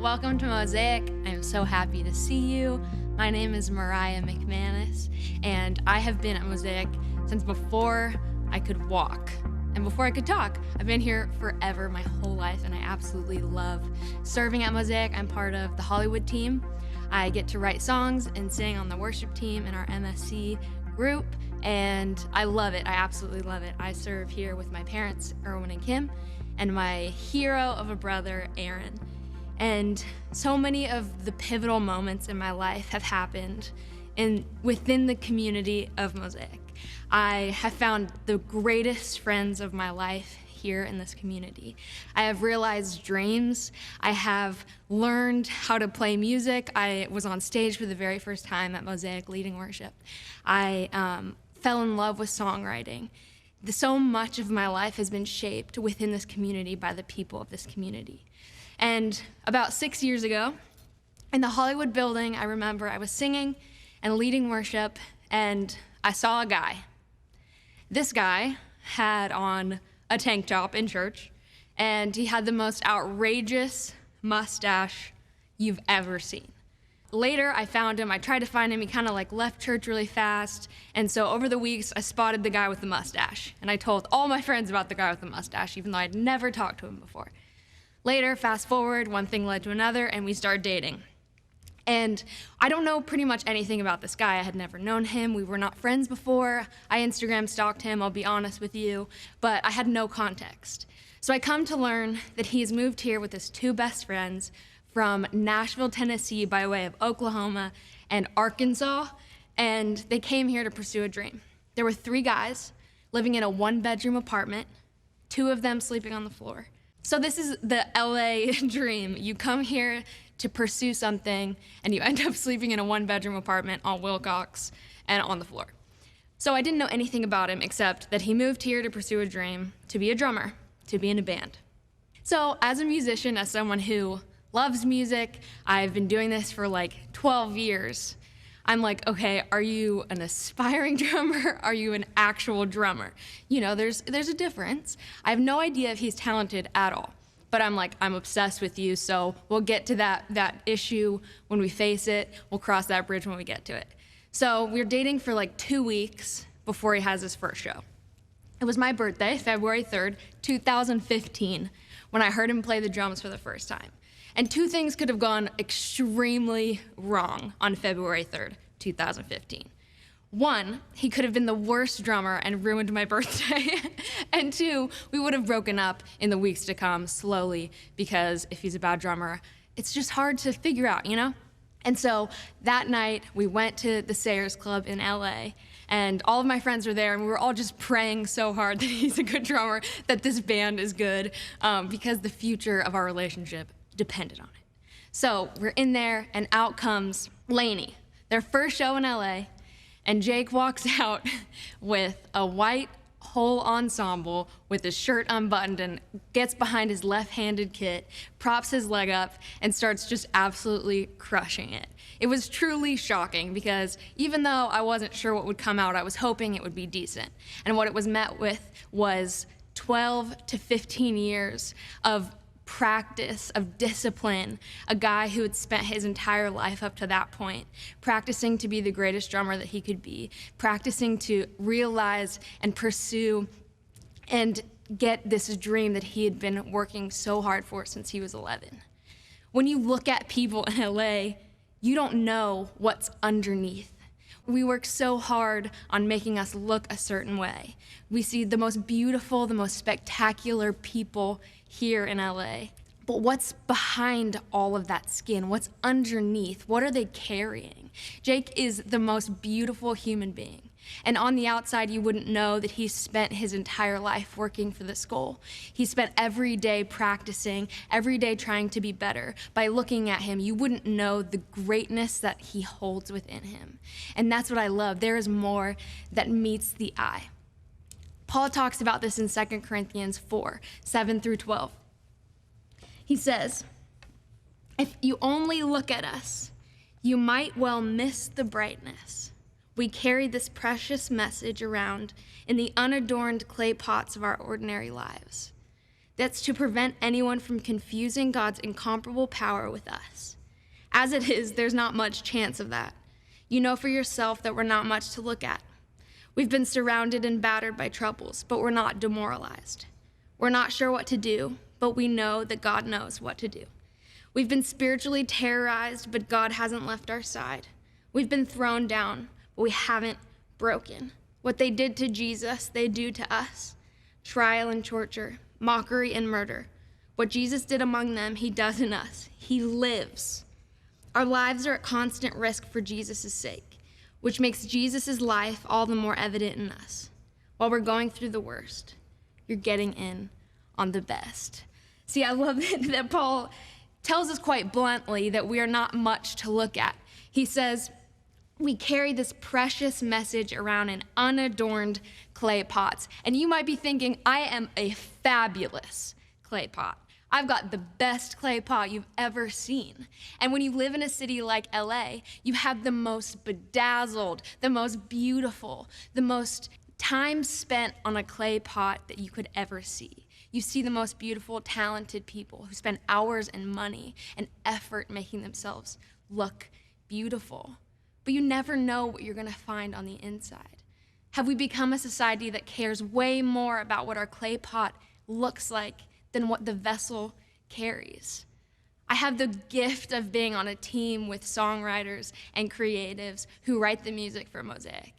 welcome to Mosaic. I'm so happy to see you. My name is Mariah McManus, and I have been at Mosaic since before I could walk and before I could talk. I've been here forever, my whole life, and I absolutely love serving at Mosaic. I'm part of the Hollywood team. I get to write songs and sing on the worship team in our MSC group, and I love it. I absolutely love it. I serve here with my parents, Erwin and Kim, and my hero of a brother, Erwin. And so many of the pivotal moments in my life have happened within the community of Mosaic. I have found the greatest friends of my life here in this community. I have realized dreams. I have learned how to play music. I was on stage for the very first time at Mosaic leading worship. I fell in love with songwriting. So much of my life has been shaped within this community by the people of this community. And about 6 years ago, in the Hollywood building, I remember I was singing and leading worship, and I saw a guy. This guy had on a tank top in church, and he had the most outrageous mustache you've ever seen. Later, I found him. I tried to find him. He kind of left church really fast. And so over the weeks, I spotted the guy with the mustache. And I told all my friends about the guy with the mustache, even though I'd never talked to him before. Later, fast forward, one thing led to another, and we started dating. And I don't know pretty much anything about this guy. I had never known him. We were not friends before. I Instagram stalked him, I'll be honest with you, but I had no context. So I come to learn that he's moved here with his two best friends from Nashville, Tennessee, by way of Oklahoma and Arkansas, and they came here to pursue a dream. There were 3 guys living in a 1-bedroom apartment, 2 of them sleeping on the floor. So this is the LA dream. You come here to pursue something, and you end up sleeping in a 1-bedroom apartment on Wilcox and on the floor. So I didn't know anything about him except that he moved here to pursue a dream, to be a drummer, to be in a band. So as a musician, as someone who loves music, I've been doing this for 12 years. I'm like, okay, are you an aspiring drummer? Are you an actual drummer? You know, there's a difference. I have no idea if he's talented at all, but I'm obsessed with you, so we'll get to that issue when we face it. We'll cross that bridge when we get to it. So we're dating for 2 weeks before he has his first show. It was my birthday, February 3rd, 2015, when I heard him play the drums for the first time. And 2 things could have gone extremely wrong on February 3rd, 2015. 1, he could have been the worst drummer and ruined my birthday. And 2, we would have broken up in the weeks to come slowly, because if he's a bad drummer, it's just hard to figure out, you know? And so that night, we went to the Sayers Club in LA, and all of my friends were there, and we were all just praying so hard that he's a good drummer, that this band is good, because the future of our relationship depended on it. So we're in there, and out comes Lainey, their first show in LA, and Jake walks out with a white whole ensemble with his shirt unbuttoned and gets behind his left-handed kit, props his leg up, and starts just absolutely crushing it. It was truly shocking, because even though I wasn't sure what would come out, I was hoping it would be decent. And what it was met with was 12 to 15 years of practice, of discipline, a guy who had spent his entire life up to that point practicing to be the greatest drummer that he could be, practicing to realize and pursue and get this dream that he had been working so hard for since he was 11. When you look at people in LA, you don't know what's underneath. We work so hard on making us look a certain way. We see the most beautiful, the most spectacular people here in LA. But what's behind all of that skin? What's underneath? What are they carrying? Jake is the most beautiful human being. And on the outside, you wouldn't know that he spent his entire life working for this goal. He spent every day practicing, every day trying to be better. By looking at him, you wouldn't know the greatness that he holds within him. And that's what I love. There is more that meets the eye. Paul talks about this in 2 Corinthians 4, 7 through 12. He says, if you only look at us, you might well miss the brightness. We carry this precious message around in the unadorned clay pots of our ordinary lives. That's to prevent anyone from confusing God's incomparable power with us. As it is, there's not much chance of that. You know for yourself that we're not much to look at. We've been surrounded and battered by troubles, but we're not demoralized. We're not sure what to do, but we know that God knows what to do. We've been spiritually terrorized, but God hasn't left our side. We've been thrown down, but we haven't broken. What they did to Jesus, they do to us. Trial and torture, mockery and murder. What Jesus did among them, he does in us. He lives. Our lives are at constant risk for Jesus' sake, which makes Jesus' life all the more evident in us. While we're going through the worst, you're getting in on the best. See, I love that Paul tells us quite bluntly that we are not much to look at. He says, we carry this precious message around in unadorned clay pots. And you might be thinking, I am a fabulous clay pot. I've got the best clay pot you've ever seen. And when you live in a city like LA, you have the most bedazzled, the most beautiful, the most time spent on a clay pot that you could ever see. You see the most beautiful, talented people who spend hours and money and effort making themselves look beautiful. But you never know what you're gonna find on the inside. Have we become a society that cares way more about what our clay pot looks like than what the vessel carries? I have the gift of being on a team with songwriters and creatives who write the music for Mosaic.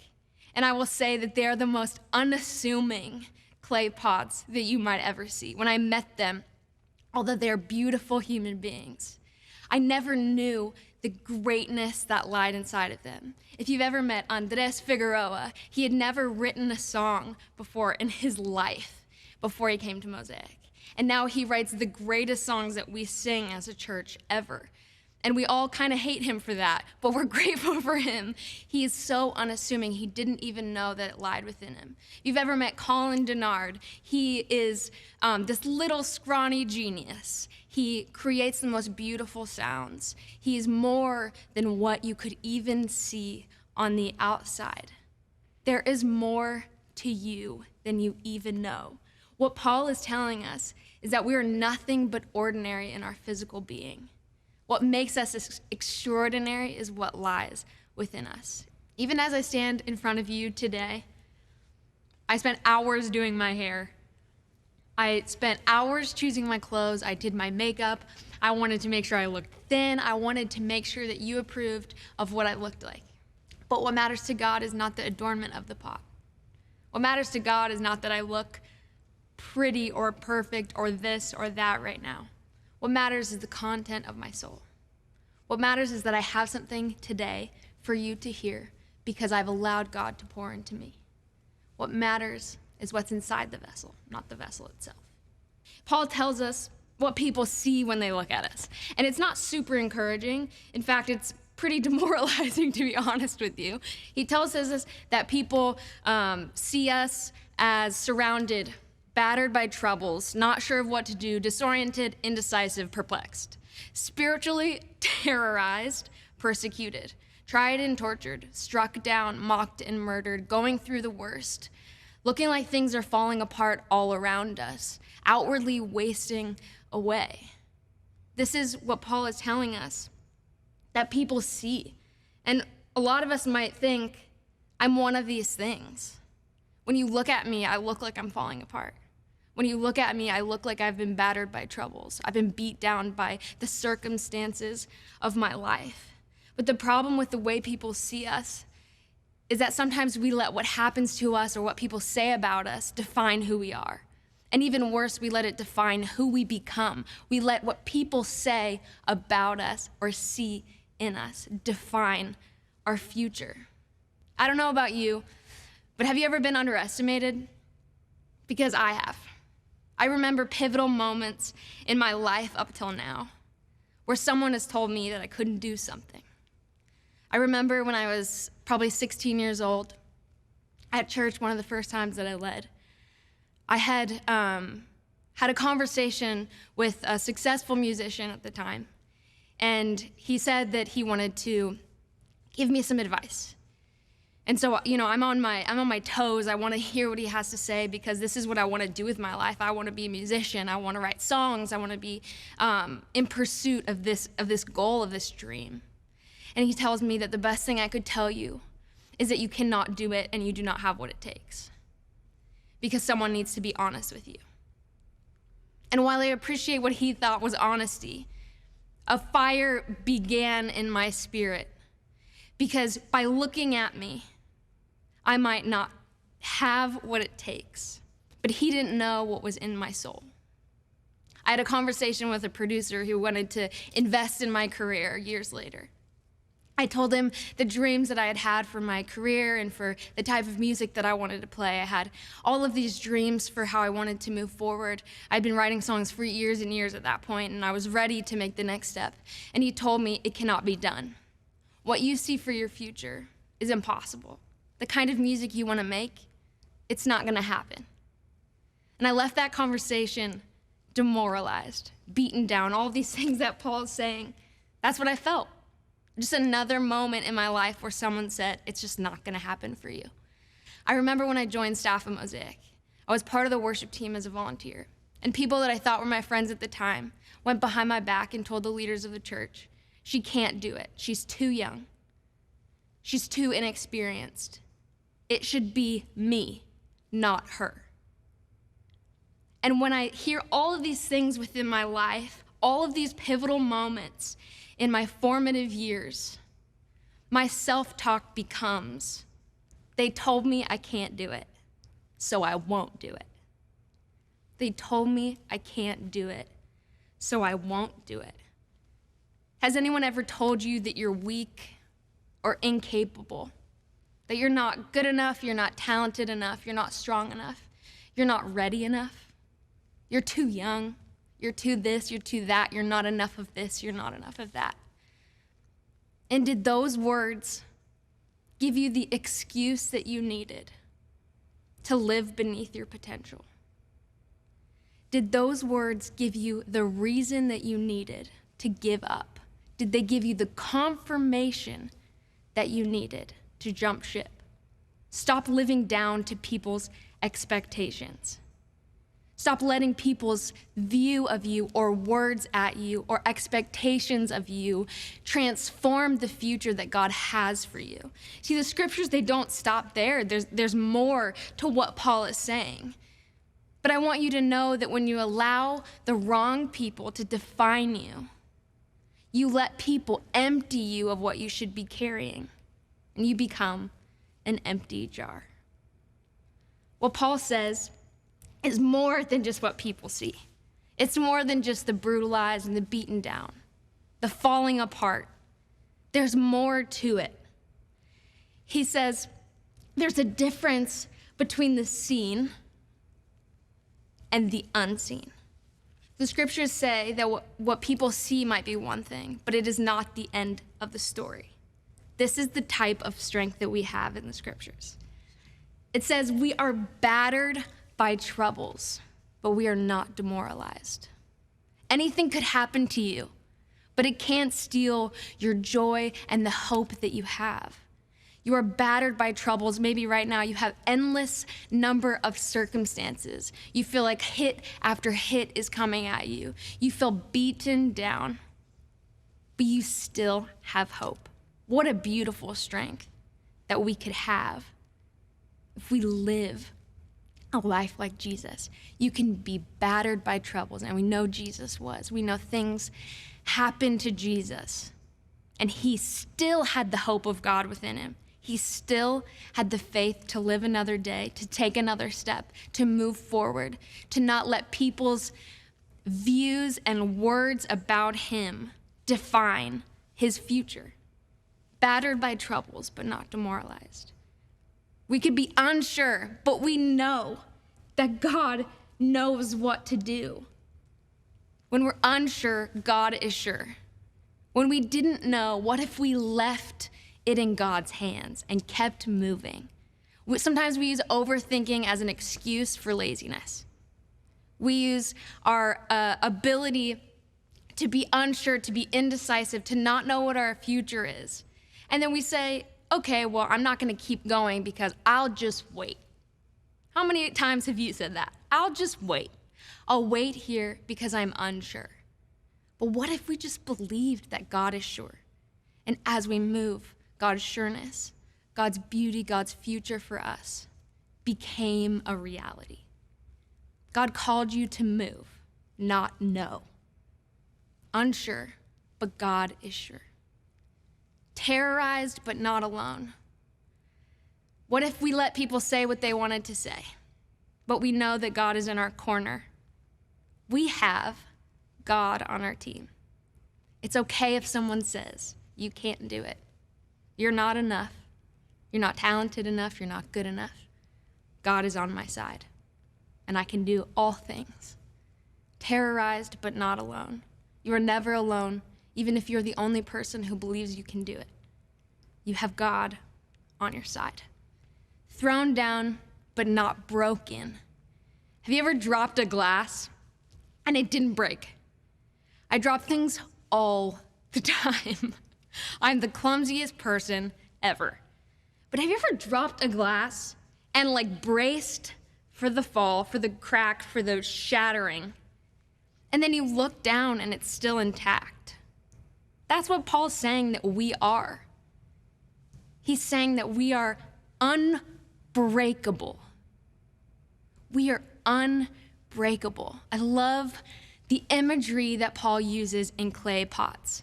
And I will say that they're the most unassuming clay pots that you might ever see. When I met them, although they're beautiful human beings, I never knew the greatness that lied inside of them. If you've ever met Andres Figueroa, he had never written a song before in his life before he came to Mosaic. And now he writes the greatest songs that we sing as a church ever. And we all kind of hate him for that, but we're grateful for him. He is so unassuming, he didn't even know that it lied within him. If you've ever met Colin Denard, he is this little scrawny genius. He creates the most beautiful sounds. He is more than what you could even see on the outside. There is more to you than you even know. What Paul is telling us is that we are nothing but ordinary in our physical being. What makes us extraordinary is what lies within us. Even as I stand in front of you today, I spent hours doing my hair. I spent hours choosing my clothes. I did my makeup. I wanted to make sure I looked thin. I wanted to make sure that you approved of what I looked like. But what matters to God is not the adornment of the pot. What matters to God is not that I look pretty or perfect or this or that right now. What matters is the content of my soul. What matters is that I have something today for you to hear because I've allowed God to pour into me. What matters is what's inside the vessel, not the vessel itself. Paul tells us what people see when they look at us. And it's not super encouraging. In fact, it's pretty demoralizing, to be honest with you. He tells us that people see us as surrounded, battered by troubles, not sure of what to do, disoriented, indecisive, perplexed, spiritually terrorized, persecuted, tried and tortured, struck down, mocked and murdered, going through the worst, looking like things are falling apart all around us, outwardly wasting away. This is what Paul is telling us that people see. And a lot of us might think, I'm one of these things. When you look at me, I look like I'm falling apart. When you look at me, I look like I've been battered by troubles. I've been beat down by the circumstances of my life. But the problem with the way people see us is that sometimes we let what happens to us or what people say about us define who we are. And even worse, we let it define who we become. We let what people say about us or see in us define our future. I don't know about you, but have you ever been underestimated? Because I have. I remember pivotal moments in my life up till now where someone has told me that I couldn't do something. I remember when I was probably 16 years old at church, one of the first times that I led, I had a conversation with a successful musician at the time, and he said that he wanted to give me some advice. And so, I'm on my toes. I want to hear what he has to say because this is what I want to do with my life. I want to be a musician. I want to write songs. I want to be in pursuit of this goal, of this dream. And he tells me that the best thing I could tell you is that you cannot do it and you do not have what it takes, because someone needs to be honest with you. And while I appreciate what he thought was honesty, a fire began in my spirit, because by looking at me, I might not have what it takes, but he didn't know what was in my soul. I had a conversation with a producer who wanted to invest in my career years later. I told him the dreams that I had had for my career and for the type of music that I wanted to play. I had all of these dreams for how I wanted to move forward. I'd been writing songs for years and years at that point, and I was ready to make the next step. And he told me it cannot be done. What you see for your future is impossible. The kind of music you want to make, it's not going to happen. And I left that conversation demoralized, beaten down, all these things that Paul is saying. That's what I felt. Just another moment in my life where someone said, it's just not going to happen for you. I remember when I joined staff at Mosaic, I was part of the worship team as a volunteer. And people that I thought were my friends at the time went behind my back and told the leaders of the church, she can't do it. She's too young. She's too inexperienced. It should be me, not her. And when I hear all of these things within my life, all of these pivotal moments in my formative years, my self-talk becomes, they told me I can't do it, so I won't do it. They told me I can't do it, so I won't do it. Has anyone ever told you that you're weak or incapable? That you're not good enough, you're not talented enough, you're not strong enough, you're not ready enough, you're too young, you're too this, you're too that, you're not enough of this, you're not enough of that. And did those words give you the excuse that you needed to live beneath your potential? Did those words give you the reason that you needed to give up? Did they give you the confirmation that you needed to jump ship? Stop living down to people's expectations. Stop letting people's view of you or words at you or expectations of you transform the future that God has for you. See, the scriptures, they don't stop there. There's more to what Paul is saying. But I want you to know that when you allow the wrong people to define you, you let people empty you of what you should be carrying, and you become an empty jar. What Paul says is more than just what people see. It's more than just the brutalized and the beaten down, the falling apart. There's more to it. He says there's a difference between the seen and the unseen. The scriptures say that what people see might be one thing, but it is not the end of the story. This is the type of strength that we have in the scriptures. It says we are battered by troubles, but we are not demoralized. Anything could happen to you, but it can't steal your joy and the hope that you have. You are battered by troubles. Maybe right now you have endless number of circumstances. You feel like hit after hit is coming at you. You feel beaten down, but you still have hope. What a beautiful strength that we could have if we live a life like Jesus. You can be battered by troubles, and we know Jesus was. We know things happened to Jesus, and he still had the hope of God within him. He still had the faith to live another day, to take another step, to move forward, to not let people's views and words about him define his future. Battered by troubles, but not demoralized. We could be unsure, but we know that God knows what to do. When we're unsure, God is sure. When we didn't know, what if we left it in God's hands and kept moving? Sometimes we use overthinking as an excuse for laziness. We use our ability to be unsure, to be indecisive, to not know what our future is. And then we say, okay, well, I'm not going to keep going because I'll just wait. How many times have you said that? I'll just wait. I'll wait here because I'm unsure. But what if we just believed that God is sure? And as we move, God's sureness, God's beauty, God's future for us became a reality. God called you to move, not know. Unsure, but God is sure. Terrorized, but not alone. What if we let people say what they wanted to say, but we know that God is in our corner? We have God on our team. It's okay if someone says, you can't do it. You're not enough. You're not talented enough. You're not good enough. God is on my side, and I can do all things. Terrorized, but not alone. You are never alone, even if you're the only person who believes you can do it. You have God on your side. Thrown down, but not broken. Have you ever dropped a glass and it didn't break? I drop things all the time. I'm the clumsiest person ever. But have you ever dropped a glass and braced for the fall, for the crack, for the shattering, and then you look down and it's still intact? That's what Paul's saying that we are. He's saying that we are unbreakable. We are unbreakable. I love the imagery that Paul uses in clay pots,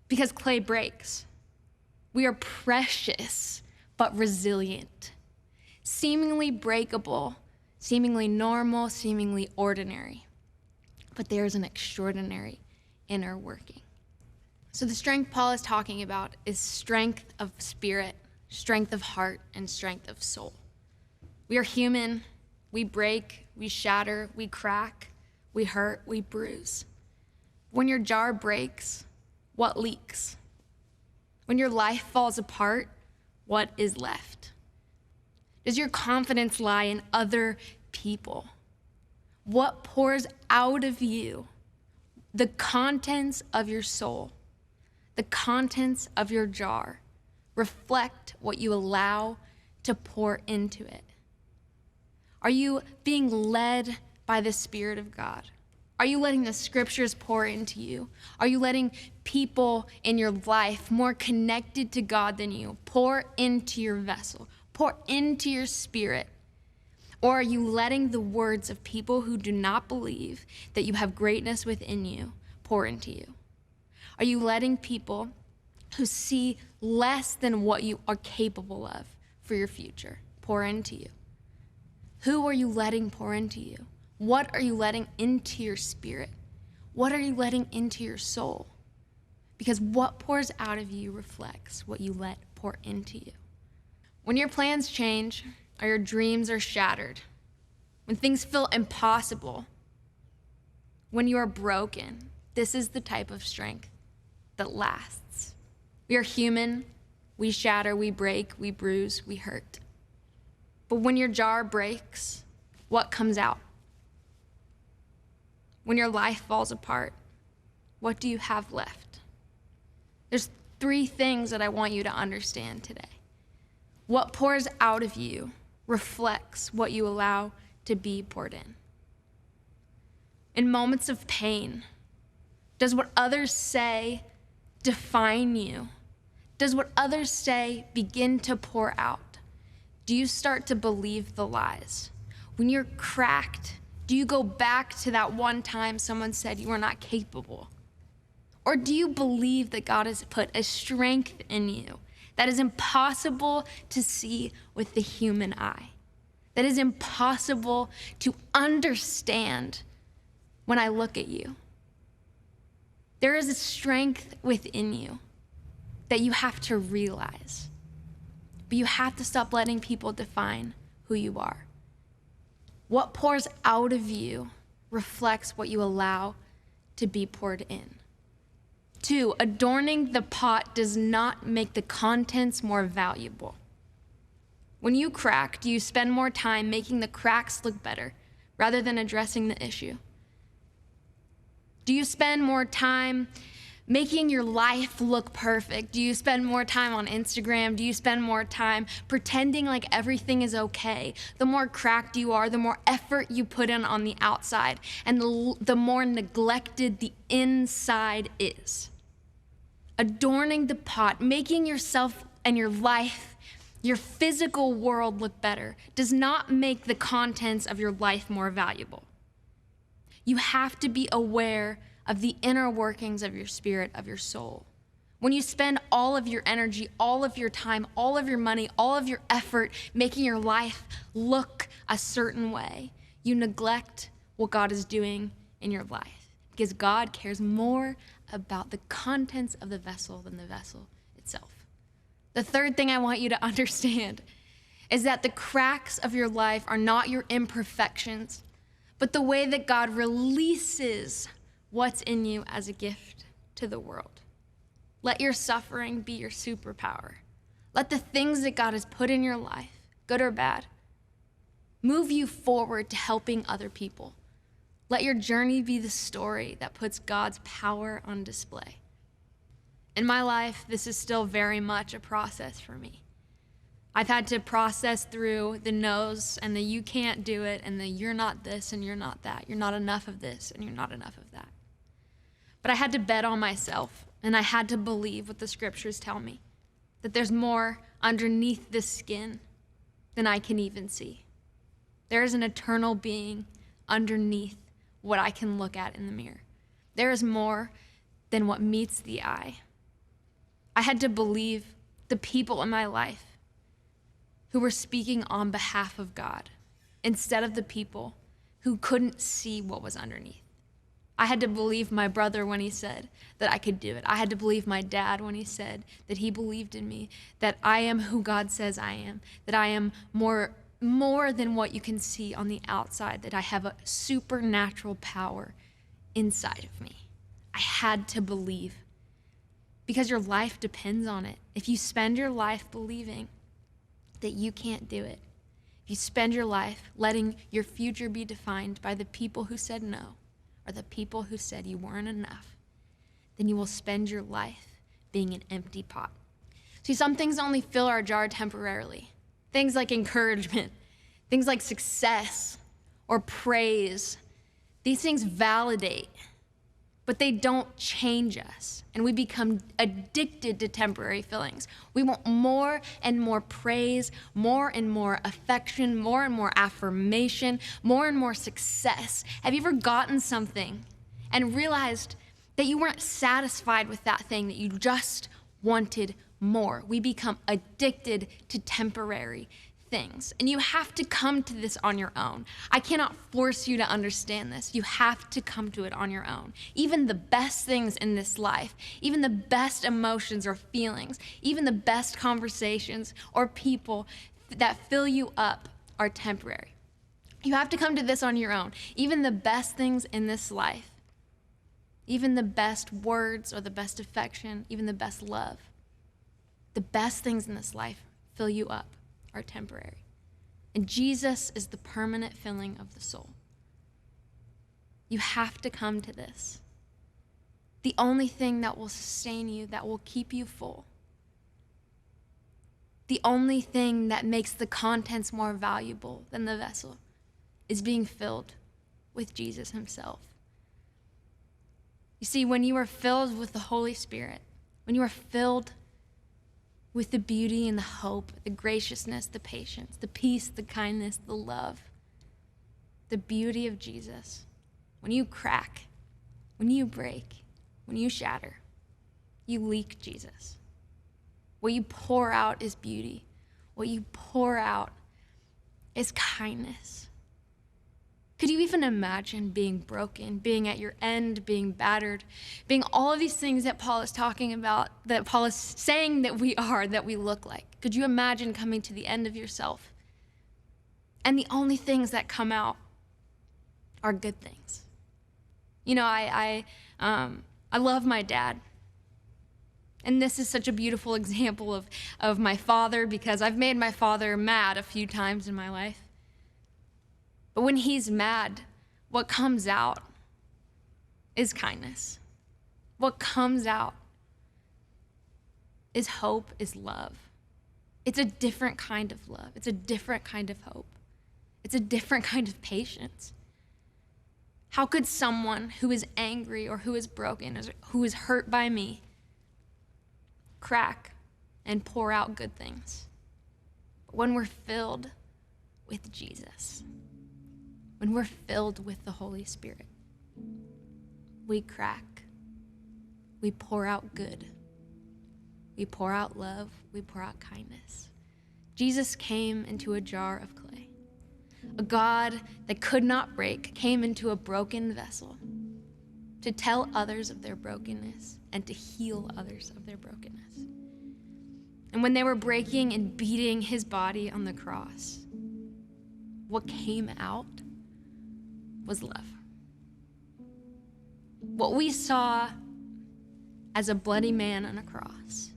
because clay breaks. We are precious, but resilient. Seemingly breakable, seemingly normal, seemingly ordinary. But there's an extraordinary inner working. So the strength Paul is talking about is strength of spirit, strength of heart, and strength of soul. We are human. We break, we shatter, we crack, we hurt, we bruise. When your jar breaks, what leaks? When your life falls apart, what is left? Does your confidence lie in other people? What pours out of you? The contents of your soul, the contents of your jar, reflect what you allow to pour into it. Are you being led by the Spirit of God? Are you letting the scriptures pour into you? Are you letting people in your life more connected to God than you pour into your vessel, pour into your spirit? Or are you letting the words of people who do not believe that you have greatness within you pour into you? Are you letting people who see less than what you are capable of for your future pour into you? Who are you letting pour into you? What are you letting into your spirit? What are you letting into your soul? Because what pours out of you reflects what you let pour into you. When your plans change or your dreams are shattered, when things feel impossible, when you are broken, this is the type of strength that lasts. We are human. We shatter, we break, we bruise, we hurt. But when your jar breaks, what comes out? When your life falls apart, what do you have left? There's 3 things that I want you to understand today. What pours out of you reflects what you allow to be poured in. In moments of pain, does what others say define you? Does what others say begin to pour out? Do you start to believe the lies? When you're cracked, do you go back to that one time someone said you were not capable? Or do you believe that God has put a strength in you that is impossible to see with the human eye? That is impossible to understand when I look at you. There is a strength within you that you have to realize. But you have to stop letting people define who you are. What pours out of you reflects what you allow to be poured in. 2, adorning the pot does not make the contents more valuable. When you crack, do you spend more time making the cracks look better rather than addressing the issue? Do you spend more time making your life look perfect? Do you spend more time on Instagram? Do you spend more time pretending like everything is okay? The more cracked you are, the more effort you put in on the outside, and the more neglected the inside is. Adorning the pot, making yourself and your life, your physical world look better, does not make the contents of your life more valuable. You have to be aware of the inner workings of your spirit, of your soul. When you spend all of your energy, all of your time, all of your money, all of your effort making your life look a certain way, you neglect what God is doing in your life, because God cares more about the contents of the vessel than the vessel itself. The third thing I want you to understand is that the cracks of your life are not your imperfections, but the way that God releases what's in you as a gift to the world. Let your suffering be your superpower. Let the things that God has put in your life, good or bad, move you forward to helping other people. Let your journey be the story that puts God's power on display. In my life, this is still very much a process for me. I've had to process through the no's and the you can't do it and the you're not this and you're not that. You're not enough of this and you're not enough of that. But I had to bet on myself, and I had to believe what the scriptures tell me, that there's more underneath this skin than I can even see. There is an eternal being underneath what I can look at in the mirror. There is more than what meets the eye. I had to believe the people in my life who were speaking on behalf of God instead of the people who couldn't see what was underneath. I had to believe my brother when he said that I could do it. I had to believe my dad when he said that he believed in me, that I am who God says I am, that I am more than what you can see on the outside, that I have a supernatural power inside of me. I had to believe, because your life depends on it. If you spend your life believing that you can't do it, if you spend your life letting your future be defined by the people who said no, or the people who said you weren't enough, then you will spend your life being an empty pot. See, some things only fill our jar temporarily. Things like encouragement, things like success or praise. These things validate, but they don't change us, and we become addicted to temporary feelings. We want more and more praise, more and more affection, more and more affirmation, more and more success. Have you ever gotten something and realized that you weren't satisfied with that thing, that you just wanted more? We become addicted to temporary things, and you have to come to this on your own. I cannot force you to understand this. You have to come to it on your own. Even the best things in this life, even the best emotions or feelings, even the best conversations or people that fill you up are temporary. You have to come to this on your own. Even the best things in this life, even the best words or the best affection, even the best love, the best things in this life fill you up are temporary. And Jesus is the permanent filling of the soul. You have to come to this. The only thing that will sustain you, that will keep you full, the only thing that makes the contents more valuable than the vessel, is being filled with Jesus himself. You see, when you are filled with the Holy Spirit, when you are filled with the beauty and the hope, the graciousness, the patience, the peace, the kindness, the love, the beauty of Jesus, when you crack, when you break, when you shatter, you leak Jesus. What you pour out is beauty. What you pour out is kindness. Could you even imagine being broken, being at your end, being battered, being all of these things that Paul is talking about, that Paul is saying that we are, that we look like? Could you imagine coming to the end of yourself? And the only things that come out are good things. You know, I love my dad. And this is such a beautiful example of my father, because I've made my father mad a few times in my life. But when he's mad, what comes out is kindness. what comes out is hope, is love. It's a different kind of love. It's a different kind of hope. It's a different kind of patience. How could someone who is angry or who is broken or who is hurt by me crack and pour out good things? But when we're filled with Jesus, when we're filled with the Holy Spirit, we crack. We pour out good. We pour out love. We pour out kindness. Jesus came into a jar of clay. A God that could not break came into a broken vessel to tell others of their brokenness and to heal others of their brokenness. And when they were breaking and beating his body on the cross, what came out was love. What we saw as a bloody man on a cross,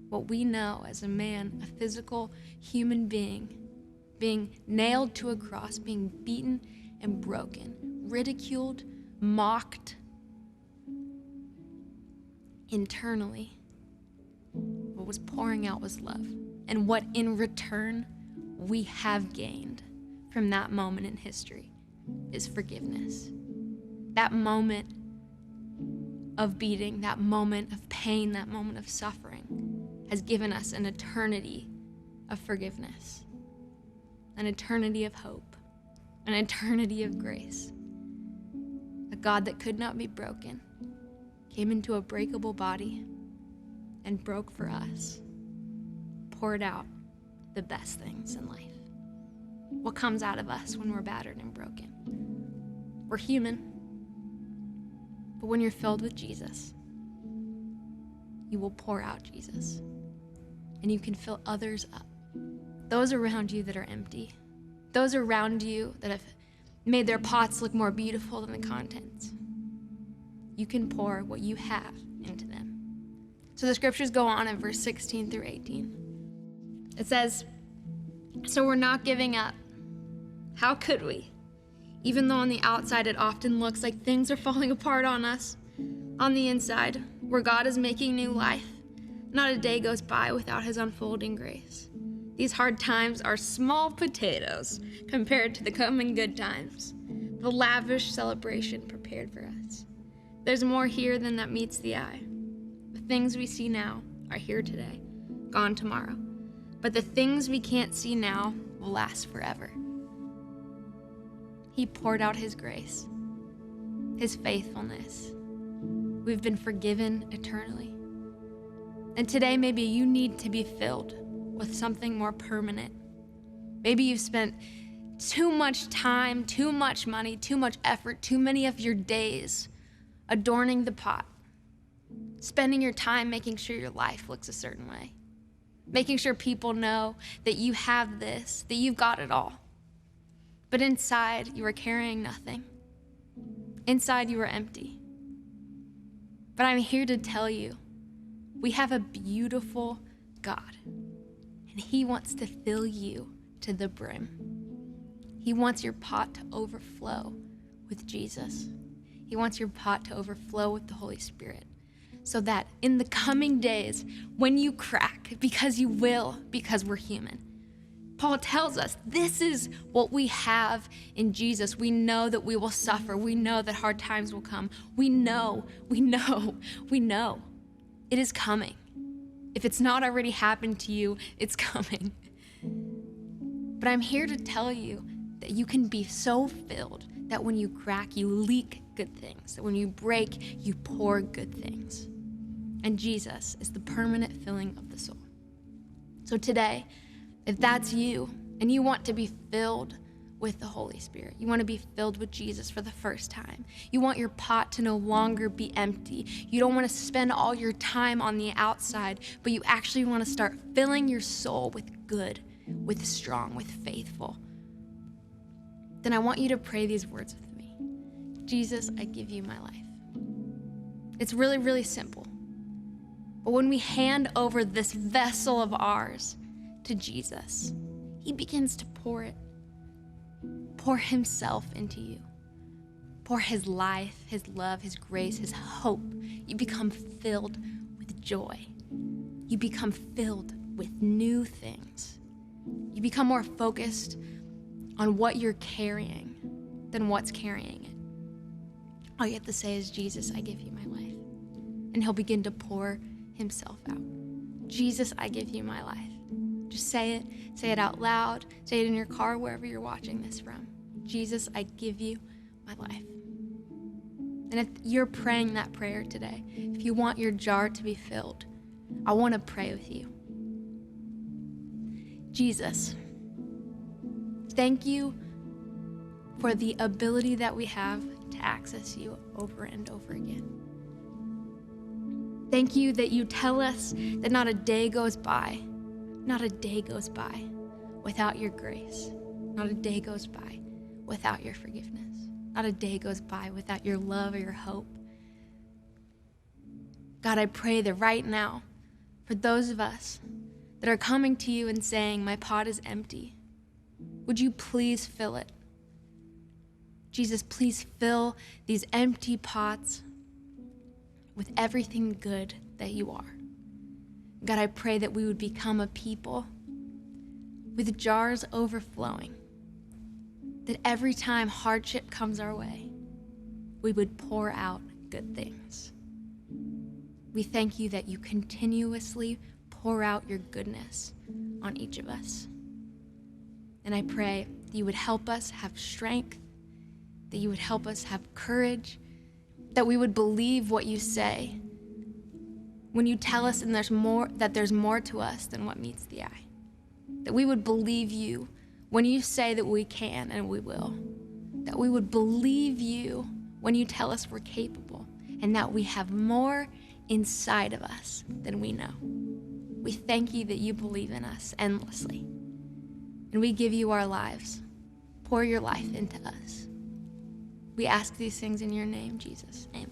what we know as a man, a physical human being nailed to a cross, being beaten and broken, ridiculed, mocked internally, what was pouring out was love. And what in return we have gained from that moment in history is forgiveness. That moment of beating, that moment of pain, that moment of suffering has given us an eternity of forgiveness, an eternity of hope, an eternity of grace. A God that could not be broken came into a breakable body and broke for us, poured out the best things in life. What comes out of us when we're battered and broken? We're human. But when you're filled with Jesus, you will pour out Jesus. And you can fill others up. Those around you that are empty. Those around you that have made their pots look more beautiful than the contents. You can pour what you have into them. So the scriptures go on in verse 16 through 18. It says, "So we're not giving up. How could we? Even though on the outside it often looks like things are falling apart on us, on the inside, where God is making new life, not a day goes by without his unfolding grace. These hard times are small potatoes compared to the coming good times, the lavish celebration prepared for us. There's more here than that meets the eye. The things we see now are here today, gone tomorrow. But the things we can't see now will last forever." He poured out his grace, his faithfulness. We've been forgiven eternally. And today, maybe you need to be filled with something more permanent. Maybe you've spent too much time, too much money, too much effort, too many of your days adorning the pot, spending your time making sure your life looks a certain way, making sure people know that you have this, that you've got it all. But inside, you are carrying nothing. Inside, you are empty. But I'm here to tell you, we have a beautiful God, and he wants to fill you to the brim. He wants your pot to overflow with Jesus. He wants your pot to overflow with the Holy Spirit, so that in the coming days, when you crack, because you will, because we're human, Paul tells us this is what we have in Jesus. We know that we will suffer. We know that hard times will come. We know. It is coming. If it's not already happened to you, it's coming. But I'm here to tell you that you can be so filled that when you crack, you leak good things. That when you break, you pour good things. And Jesus is the permanent filling of the soul. So today, if that's you and you want to be filled with the Holy Spirit, you want to be filled with Jesus for the first time, you want your pot to no longer be empty, you don't want to spend all your time on the outside, but you actually want to start filling your soul with good, with strong, with faithful, then I want you to pray these words with me. Jesus, I give you my life. It's really, really simple. But when we hand over this vessel of ours to Jesus, he begins to pour himself into you. Pour his life, his love, his grace, his hope. You become filled with joy. You become filled with new things. You become more focused on what you're carrying than what's carrying it. All you have to say is, Jesus, I give you my life. And he'll begin to pour himself out. Jesus, I give you my life. Just say it out loud, say it in your car, wherever you're watching this from. Jesus, I give you my life. And if you're praying that prayer today, if you want your jar to be filled, I want to pray with you. Jesus, thank you for the ability that we have to access you over and over again. Thank you that you tell us that not a day goes by without your grace. Not a day goes by without your forgiveness. Not a day goes by without your love or your hope. God, I pray that right now, for those of us that are coming to you and saying, my pot is empty, would you please fill it? Jesus, please fill these empty pots with everything good that you are. God, I pray that we would become a people with jars overflowing, that every time hardship comes our way, we would pour out good things. We thank you that you continuously pour out your goodness on each of us. And I pray that you would help us have strength, that you would help us have courage, that we would believe what you say when you tell us and there's more to us than what meets the eye. That we would believe you when you say that we can and we will. That we would believe you when you tell us we're capable and that we have more inside of us than we know. We thank you that you believe in us endlessly. And we give you our lives. Pour your life into us. We ask these things in your name, Jesus. Amen.